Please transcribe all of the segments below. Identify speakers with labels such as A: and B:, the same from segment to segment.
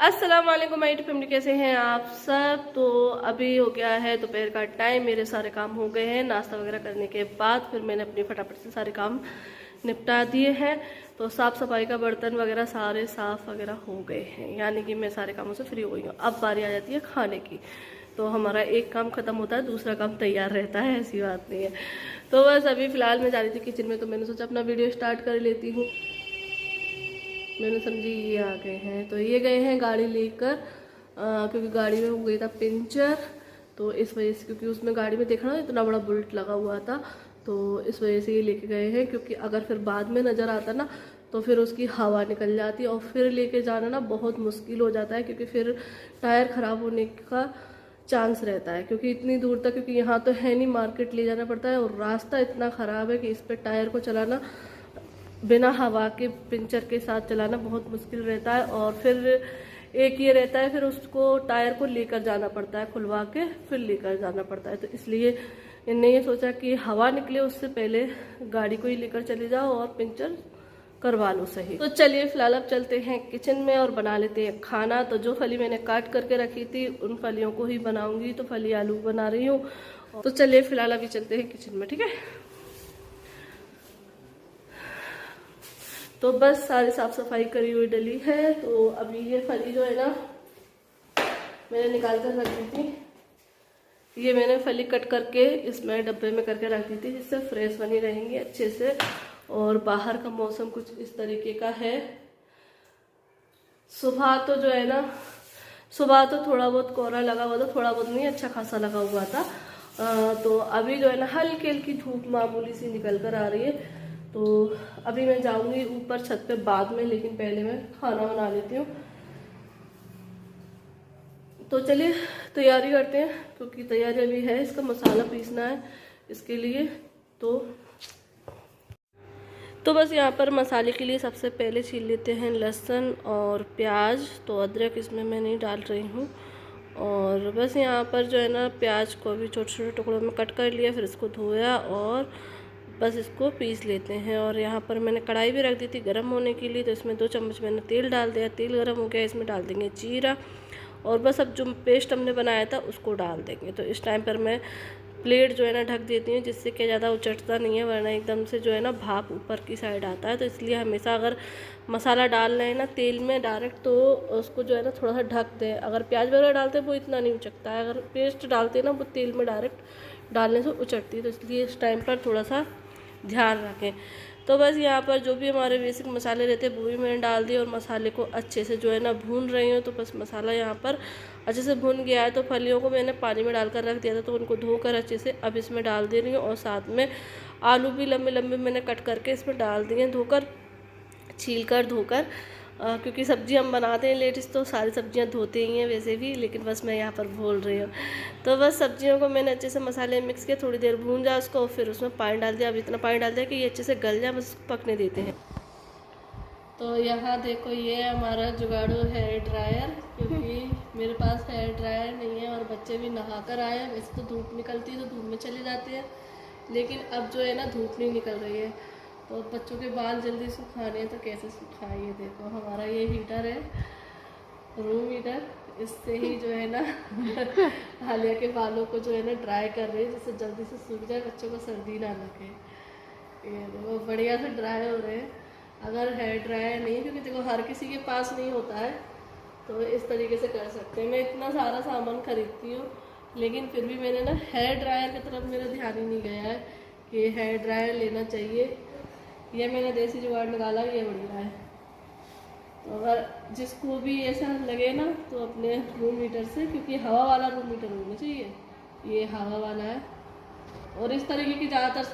A: अस्सलाम वालेकुम my family, कैसे हैं आप सब। तो अभी हो गया है दोपहर का टाइम, मेरे सारे काम हो गए हैं। नाश्ता वगैरह करने के बाद फिर मैंने अपने फटाफट से सारे काम निपटा दिए हैं। तो साफ़ सफाई का बर्तन वगैरह सारे साफ़ वगैरह हो गए हैं, यानी कि मैं सारे कामों से फ्री हो गई हूँ। अब बारी आ जाती है खाने की, तो हमारा एक काम ख़त्म होता है, दूसरा काम तैयार रहता है, ऐसी बात नहीं है। तो बस अभी फ़िलहाल मैं जा रही थी किचन में, तो मैंने सोचा अपना वीडियो स्टार्ट कर लेती हूँ। मैंने समझी ये आ गए हैं, तो ये गए हैं गाड़ी लेकर, क्योंकि गाड़ी में हो गई था पंचर। तो इस वजह से, क्योंकि उसमें गाड़ी में देखना इतना बड़ा बुलेट लगा हुआ था, तो इस वजह से ये लेके गए हैं। क्योंकि अगर फिर बाद में नज़र आता ना तो फिर उसकी हवा निकल जाती है और फिर लेके जाना ना बहुत मुश्किल हो जाता है, क्योंकि फिर टायर ख़राब होने का चांस रहता है। क्योंकि इतनी दूर तक, क्योंकि यहाँ तो है नहीं, मार्केट ले जाना पड़ता है और रास्ता इतना ख़राब है कि इस पर टायर को चलाना बिना हवा के पंचर के साथ चलाना बहुत मुश्किल रहता है। और फिर एक ये रहता है, फिर उसको टायर को लेकर जाना पड़ता है, खुलवा के फिर लेकर जाना पड़ता है। तो इसलिए इन्हें ये सोचा कि हवा निकले उससे पहले गाड़ी को ही लेकर चले जाओ और पंचर करवा लो सही। तो चलिए फिलहाल अब चलते हैं किचन में और बना लेते हैं खाना। तो जो फली मैंने काट करके रखी थी उन फलियों को ही बनाऊंगी, तो फली आलू बना रही हूँ। तो चलिए फिलहाल अभी चलते हैं किचन में, ठीक है। तो बस सारी साफ सफाई करी हुई डली है। तो अभी ये फली जो है ना मैंने निकाल कर रख दी थी। ये मैंने फली कट करके इसमें डब्बे में करके रख दी थी, जिससे फ्रेश बनी रहेंगी अच्छे से। और बाहर का मौसम कुछ इस तरीके का है। सुबह तो जो है ना, सुबह तो थोड़ा बहुत कोहरा लगा हुआ था, थोड़ा बहुत नहीं, अच्छा खासा लगा हुआ था। तो अभी जो है ना हल्की हल्की धूप मामूली सी निकल कर आ रही है। तो अभी मैं जाऊंगी ऊपर छत पे बाद में, लेकिन पहले मैं खाना बना लेती हूँ। तो चलिए तैयारी करते हैं, क्योंकि तैयारी अभी है, इसका मसाला पीसना है इसके लिए। तो बस यहाँ पर मसाले के लिए सबसे पहले छील लेते हैं लहसुन और प्याज। तो अदरक इसमें मैं नहीं डाल रही हूँ। और बस यहाँ पर जो है ना प्याज को भी छोटे छोटे टुकड़ों में कट कर लिया, फिर इसको धोया और बस इसको पीस लेते हैं। और यहाँ पर मैंने कढ़ाई भी रख दी थी गर्म होने के लिए, तो इसमें 2 चम्मच मैंने तेल डाल दिया। तेल गर्म हो गया, इसमें डाल देंगे जीरा। और बस अब जो पेस्ट हमने बनाया था उसको डाल देंगे। तो इस टाइम पर मैं प्लेट जो है ना ढक देती हूँ, जिससे कि ज़्यादा उचटता नहीं है, वरना एकदम से जो है ना भाप ऊपर की साइड आता है। तो इसलिए हमेशा अगर मसाला डाल रहे हैं ना तेल में डायरेक्ट, तो उसको जो है ना थोड़ा सा ढक दें। अगर प्याज वगैरह डालते हैं वो इतना नहीं उचकता है, अगर पेस्ट डालते हैं ना वो तेल में डायरेक्ट डालने से उचटती है। तो इसलिए इस टाइम पर थोड़ा सा ध्यान रखें। तो बस यहाँ पर जो भी हमारे बेसिक मसाले रहते हैं वो भी मैंने डाल दिए और मसाले को अच्छे से जो है ना भून रही हूँ। तो बस मसाला यहाँ पर अच्छे से भून गया है। तो फलियों को मैंने पानी में डालकर रख दिया था, तो उनको धोकर अच्छे से अब इसमें डाल दे रही हूँ। और साथ में आलू भी लंबे लंबे मैंने कट करके इसमें डाल दिए, धोकर छील कर धोकर। क्योंकि सब्ज़ी हम बनाते हैं लेडीज़ तो सारी सब्जियां धोते ही हैं वैसे भी, लेकिन बस मैं यहाँ पर भूल रही हूँ। तो बस सब्जियों को मैंने अच्छे से मसाले मिक्स किया, थोड़ी देर भून जाए उसको, फिर उसमें पानी डाल दिया। अब इतना पानी डाल दिया कि ये अच्छे से गल जाए, बस पकने देते हैं। तो यहाँ देखो ये हमारा जुगाड़ू हेयर ड्रायर, क्योंकि मेरे पास हेयर ड्रायर नहीं है और बच्चे भी नहा कर आए हैं। वैसे तो धूप निकलती है तो धूप में चले जाते हैं, लेकिन अब जो है ना धूप नहीं निकल रही है, तो बच्चों के बाल जल्दी सुखाने हैं तो कैसे सुखाइए। देखो हमारा ये हीटर है, रूम हीटर, इससे ही जो है ना हालिया के बालों को जो है ना ड्राई कर रही है, जिससे जल्दी से सूख जाए, बच्चों को सर्दी ना लगे। ये देखो बढ़िया से ड्राई हो रहे हैं। अगर हेयर ड्रायर नहीं, क्योंकि देखो हर किसी के पास नहीं होता है, तो इस तरीके से कर सकते हैं। मैं इतना सारा सामान खरीदती हूँ, लेकिन फिर भी मैंने ना हेयर ड्रायर की तरफ मेरा ध्यान ही नहीं गया है कि हेयर ड्रायर लेना चाहिए। ये मैंने देसी जुगाड़ निकाला, ये बढ़िया है। तो अगर जिसको भी ऐसा लगे ना तो अपने रूम हीटर से, क्योंकि हवा वाला रूम हीटर होना चाहिए, ये हवा वाला है। और इस तरीके की ज़्यादातर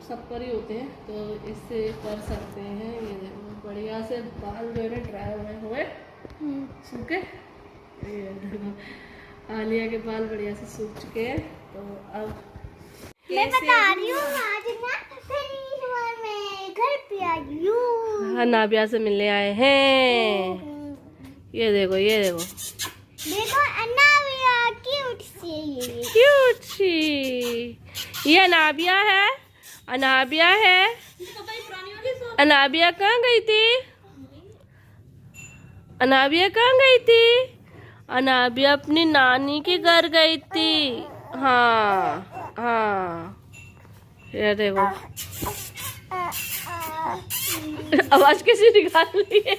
A: सब पर ही होते हैं, तो इससे कर सकते हैं। ये देखो बढ़िया से बाल जो है ना ड्राई हुए सूखे। ये देखो आलिया के बाल बढ़िया से सूख चुके हैं। तो अब
B: मैं बता रही हूँ, आज ना मैं घर पे आई हूँ।
A: हाँ, नाबिया से मिलने आए हैं। ये देखो ये देखो
B: देखो अनाबिया क्यूट सी,
A: क्यूट सी। ये अनाबिया है, अनाबिया है। अनाबिया कहाँ गई थी? अनाबिया कहाँ गई थी? अनाबिया अपनी नानी के घर गई थी। हाँ हाँ, ये देखो आवाज कैसी निकाल रही है।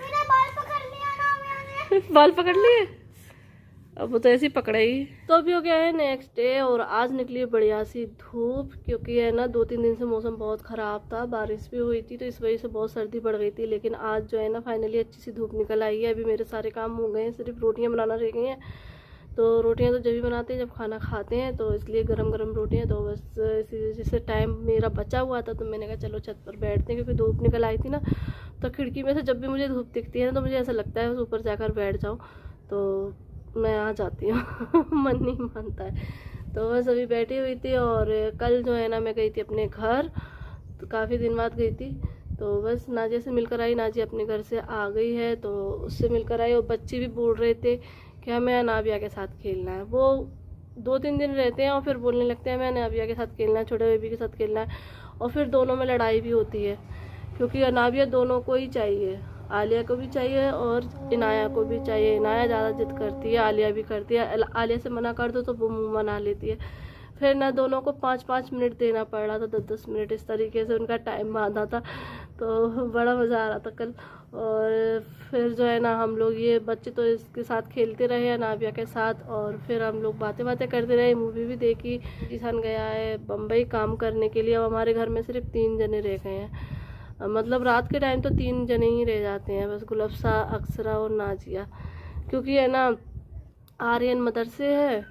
B: मेरा बाल पकड़ लिया ना मैंने।
A: बाल पकड़ लिए, अब वो तो ऐसे ही पकड़ा ही। तो अभी हो गया है नेक्स्ट डे और आज निकली है बढ़िया सी धूप, क्योंकि है ना 2-3 दिन से मौसम बहुत ख़राब था, बारिश भी हुई थी तो इस वजह से बहुत सर्दी बढ़ गई थी। लेकिन आज जो है ना फाइनली अच्छी सी धूप निकल आई है। अभी मेरे सारे काम हो गए हैं, सिर्फ रोटियां बनाना रह गई हैं। तो रोटियां तो जब भी बनाते हैं जब खाना खाते हैं, तो इसलिए गरम गरम रोटियां। तो बस इसी वजह से टाइम मेरा बचा हुआ था, तो मैंने कहा चलो छत पर बैठते हैं, क्योंकि धूप निकल आई थी ना। तो खिड़की में से जब भी मुझे धूप दिखती है ना, तो मुझे ऐसा लगता है बस ऊपर जाकर बैठ जाऊँ, तो मैं आ जाती हूँ। मन नहीं मानता है। तो बस अभी बैठी हुई थी। और कल जो है ना मैं गई थी अपने घर, तो काफ़ी दिन बाद गई थी। तो बस नाजिया से मिलकर आई, नाजिया अपने घर से आ गई है, तो उससे मिलकर आई। और बच्चे भी बोल रहे थे कि हमें अनाबिया के साथ खेलना है। वो 2-3 दिन रहते हैं और फिर बोलने लगते हैं हमें अनाबिया के साथ खेलना है, छोटे बेबी के साथ खेलना है। और फिर दोनों में लड़ाई भी होती है, क्योंकि अनाबिया दोनों को ही चाहिए, आलिया को भी चाहिए और इनाया को भी चाहिए। इनाया ज़्यादा जिद करती है, आलिया भी करती है। आलिया से मना कर दो तो वो मुँह मना लेती है। फिर ना दोनों को 5-5 मिनट देना पड़ रहा था, 10-10 मिनट, इस तरीके से उनका टाइम बांधा था। तो बड़ा मज़ा आ रहा था कल। और फिर जो है ना हम लोग, ये बच्चे तो इसके साथ खेलते रहे अनाबिया के साथ, और फिर हम लोग बातें बातें करते रहे, मूवी भी देखी। जीसान गया है बम्बई काम करने के लिए। अब हमारे घर में सिर्फ 3 जने रह गए हैं, मतलब रात के टाइम तो 3 जने ही रह जाते हैं बस, गुलफ्सा, अक्सरा और नाजिया। क्योंकि है ना आर्यन मदरसे है,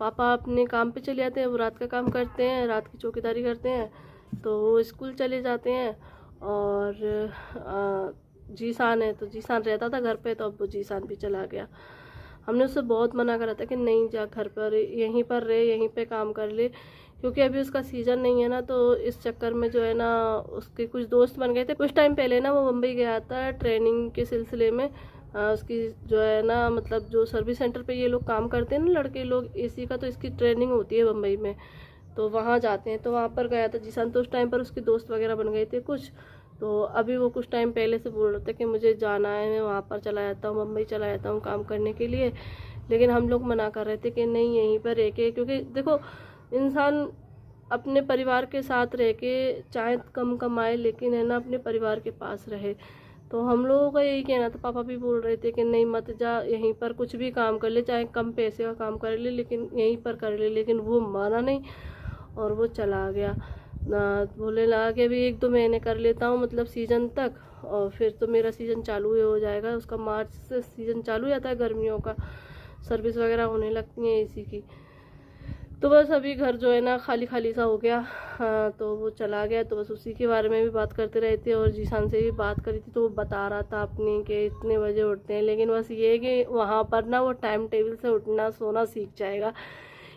A: पापा अपने काम पे चले जाते हैं, वो रात का काम करते हैं, रात की चौकीदारी करते हैं, तो वो स्कूल चले जाते हैं। और जीसान है, तो जीसान रहता था घर पे, तो अब वो जीसान भी चला गया। हमने उससे बहुत मना करा था कि नहीं जा, घर पर यहीं पर रहे, यहीं पे काम कर ले, क्योंकि अभी उसका सीज़न नहीं है ना। तो इस चक्कर में जो है ना उसके कुछ दोस्त बन गए थे। कुछ टाइम पहले ना वो मुंबई गया था ट्रेनिंग के सिलसिले में। उसकी जो है ना, मतलब जो सर्विस सेंटर पे ये लोग काम करते हैं ना लड़के लोग एसी का, तो इसकी ट्रेनिंग होती है मुंबई में, तो वहाँ जाते हैं। तो वहाँ पर गया था जीसान, तो उस टाइम पर उसके दोस्त वगैरह बन गए थे कुछ। तो अभी वो कुछ टाइम पहले से बोल रहे थे कि मुझे जाना है, मैं वहाँ पर चला जाता हूँ, मुंबई चला जाता हूँ काम करने के लिए। लेकिन हम लोग मना कर रहे थे कि नहीं, यहीं पर रह के, क्योंकि देखो इंसान अपने परिवार के साथ रह के चाहे कम कमाए, लेकिन है ना अपने परिवार के पास रहे। तो हम लोगों का यही कहना था, पापा भी बोल रहे थे कि नहीं मत जा, यहीं पर कुछ भी काम कर ले, चाहे कम पैसे का काम कर ले, लेकिन यहीं पर कर ले। लेकिन वो माना नहीं और वो चला गया ना। बोले लगा कि अभी 1-2 महीने कर लेता हूँ, मतलब सीज़न तक, और फिर तो मेरा सीज़न चालू ही हो जाएगा। उसका मार्च से सीज़न चालू हो जाता है गर्मियों का, सर्विस वगैरह होने लगती है एसी की। तो बस अभी घर जो है ना खाली खाली सा हो गया। हाँ, तो वो चला गया, तो बस उसी के बारे में भी बात करते रहे थे। और जीसान से भी बात करी थी, तो वो बता रहा था अपने कि इतने बजे उठते हैं। लेकिन बस ये है कि वहाँ पर ना वो टाइम टेबल से उठना सोना सीख जाएगा,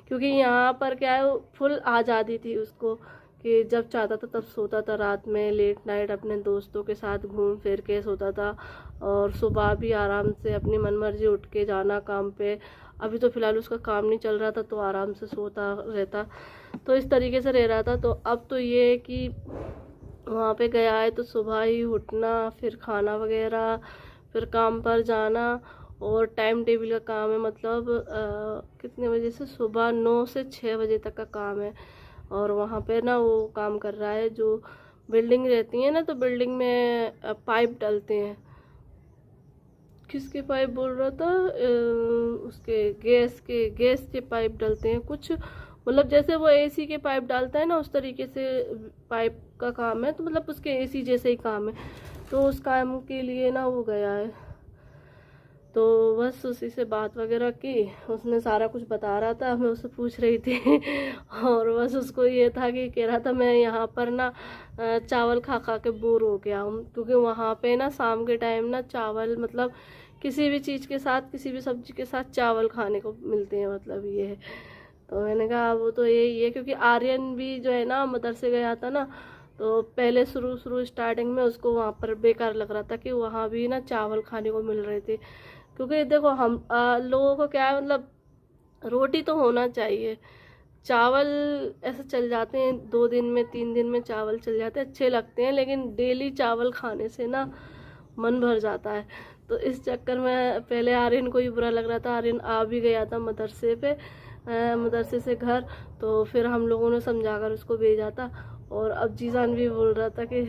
A: क्योंकि यहाँ पर क्या है, फुल आज़ादी थी उसको कि जब चाहता था तब सोता था, रात में लेट नाइट अपने दोस्तों के साथ घूम फिर के सोता था। और सुबह भी आराम से अपनी मनमर्जी उठ के जाना काम पे। अभी तो फ़िलहाल उसका काम नहीं चल रहा था, तो आराम से सोता रहता, तो इस तरीके से रह रहा था। तो अब तो ये है कि वहाँ पे गया है तो सुबह ही उठना, फिर खाना वगैरह, फिर काम पर जाना। और टाइम टेबल का काम है, मतलब कितने बजे से, सुबह 9 से 6 बजे तक का काम है। और वहाँ पे ना वो काम कर रहा है, जो बिल्डिंग रहती है ना, तो बिल्डिंग में पाइप डलते हैं। किसके पाइप बोल रहा था, उसके गैस के पाइप डलते हैं कुछ, मतलब जैसे वो एसी के पाइप डालता है ना, उस तरीके से पाइप का काम है। तो मतलब उसके एसी जैसे ही काम है, तो उस काम के लिए ना वो गया है। तो बस उसी से बात वगैरह की, उसने सारा कुछ बता रहा था, मैं उससे पूछ रही थी। और बस उसको ये था कि कह रहा था मैं यहाँ पर ना चावल खा खा के बोर हो गया हूँ, क्योंकि वहाँ पे ना शाम के टाइम ना चावल, मतलब किसी भी चीज़ के साथ, किसी भी सब्जी के साथ चावल खाने को मिलते हैं, मतलब ये है। तो मैंने कहा वो तो यही है, क्योंकि आर्यन भी जो है ना मदरसे गया था ना, तो पहले शुरू स्टार्टिंग में उसको वहाँ पर बेकार लग रहा था कि वहाँ भी ना चावल खाने को मिल रहे थे। क्योंकि देखो हम लोगों को क्या है, मतलब रोटी तो होना चाहिए, चावल ऐसे चल जाते हैं 2 दिन में 3 दिन में चावल चल जाते हैं, अच्छे लगते हैं, लेकिन डेली चावल खाने से ना मन भर जाता है। तो इस चक्कर में पहले आर्यन को ही बुरा लग रहा था। आर्यन आ भी गया था मदरसे से घर, तो फिर हम लोगों ने समझा कर उसको भेजा था। और अब जीजान भी बोल रहा था कि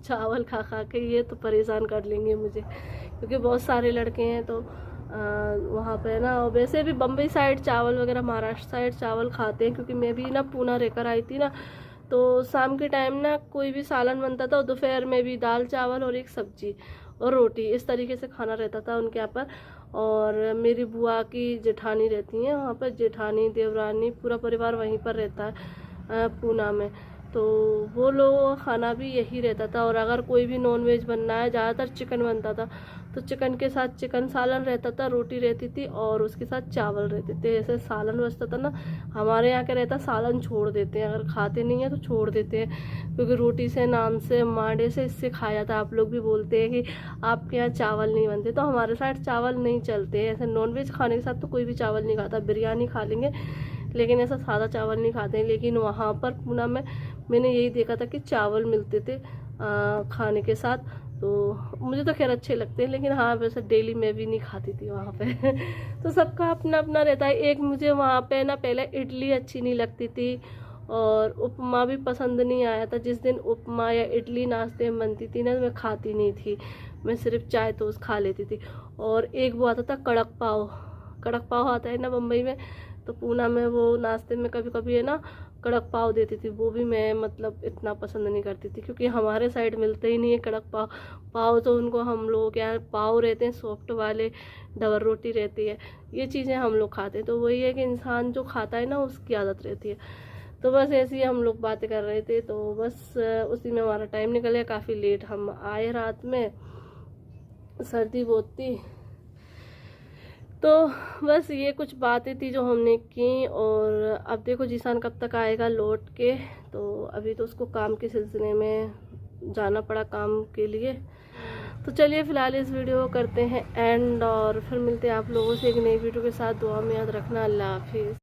A: चावल खा खा के ये तो परेशान कर लेंगे मुझे, क्योंकि बहुत सारे लड़के हैं तो वहाँ पे ना। और वैसे भी बम्बई साइड चावल वगैरह, महाराष्ट्र साइड चावल खाते हैं, क्योंकि मैं भी ना पूना रहकर आई थी ना, तो शाम के टाइम ना कोई भी सालन बनता था और दोपहर में भी दाल चावल और एक सब्जी और रोटी, इस तरीके से खाना रहता था उनके यहाँ पर। और मेरी बुआ की जेठानी रहती हैं वहाँ पर, जेठानी देवरानी पूरा परिवार वहीं पर रहता है पूना में, तो वो लोगों का खाना भी यही रहता था। और अगर कोई भी नॉन वेज बनना है, ज़्यादातर चिकन बनता था, तो चिकन के साथ चिकन सालन रहता था, रोटी रहती थी और उसके साथ चावल रहते थे। ऐसे सालन बचता था ना, हमारे यहाँ के रहता सालन छोड़ देते हैं, अगर खाते नहीं है तो छोड़ देते हैं, क्योंकि रोटी से, नान से, मांडे से इससे खाया था। आप लोग भी बोलते हैं कि आपके यहाँ चावल नहीं बनते, तो हमारे साइड चावल नहीं चलते हैं। ऐसे नॉन वेज खाने के साथ तो कोई भी चावल नहीं खाता, बिरयानी खा लेंगे लेकिन ऐसा सादा चावल नहीं खाते हैं। लेकिन वहाँ पर पूना में मैंने यही देखा था कि चावल मिलते थे खाने के साथ, तो मुझे तो खैर अच्छे लगते हैं, लेकिन हाँ वैसे डेली मैं भी नहीं खाती थी वहाँ पे तो सबका अपना अपना रहता है। एक मुझे वहाँ पे ना पहले इडली अच्छी नहीं लगती थी और उपमा भी पसंद नहीं आया था। जिस दिन उपमा या इडली नाश्ते में बनती थी ना, मैं खाती नहीं थी, मैं सिर्फ चाय टोस्ट खा लेती थी। और एक वो आता था कड़क पाव आता है ना बम्बई में, तो पूना में वो नाश्ते में कभी कभी है ना कड़क पाव देती थी, वो भी मैं मतलब इतना पसंद नहीं करती थी, क्योंकि हमारे साइड मिलते ही नहीं है कड़क पाव तो उनको, हम लोग क्या पाव रहते हैं सॉफ्ट वाले, डबल रोटी रहती है, ये चीज़ें हम लोग खाते हैं। तो वही है कि इंसान जो खाता है ना उसकी आदत रहती है। तो बस ऐसे ही हम लोग बातें कर रहे थे, तो बस उसी में हमारा टाइम निकल गया। काफ़ी लेट हम आए, रात में सर्दी बहुत थी, तो बस ये कुछ बातें थी जो हमने की। और अब देखो जीसान कब तक आएगा लौट के, तो अभी तो उसको काम के सिलसिले में जाना पड़ा काम के लिए। तो चलिए फ़िलहाल इस वीडियो को करते हैं एंड, और फिर मिलते हैं आप लोगों से एक नई वीडियो के साथ। दुआ में याद रखना। अल्लाह हाफिज़।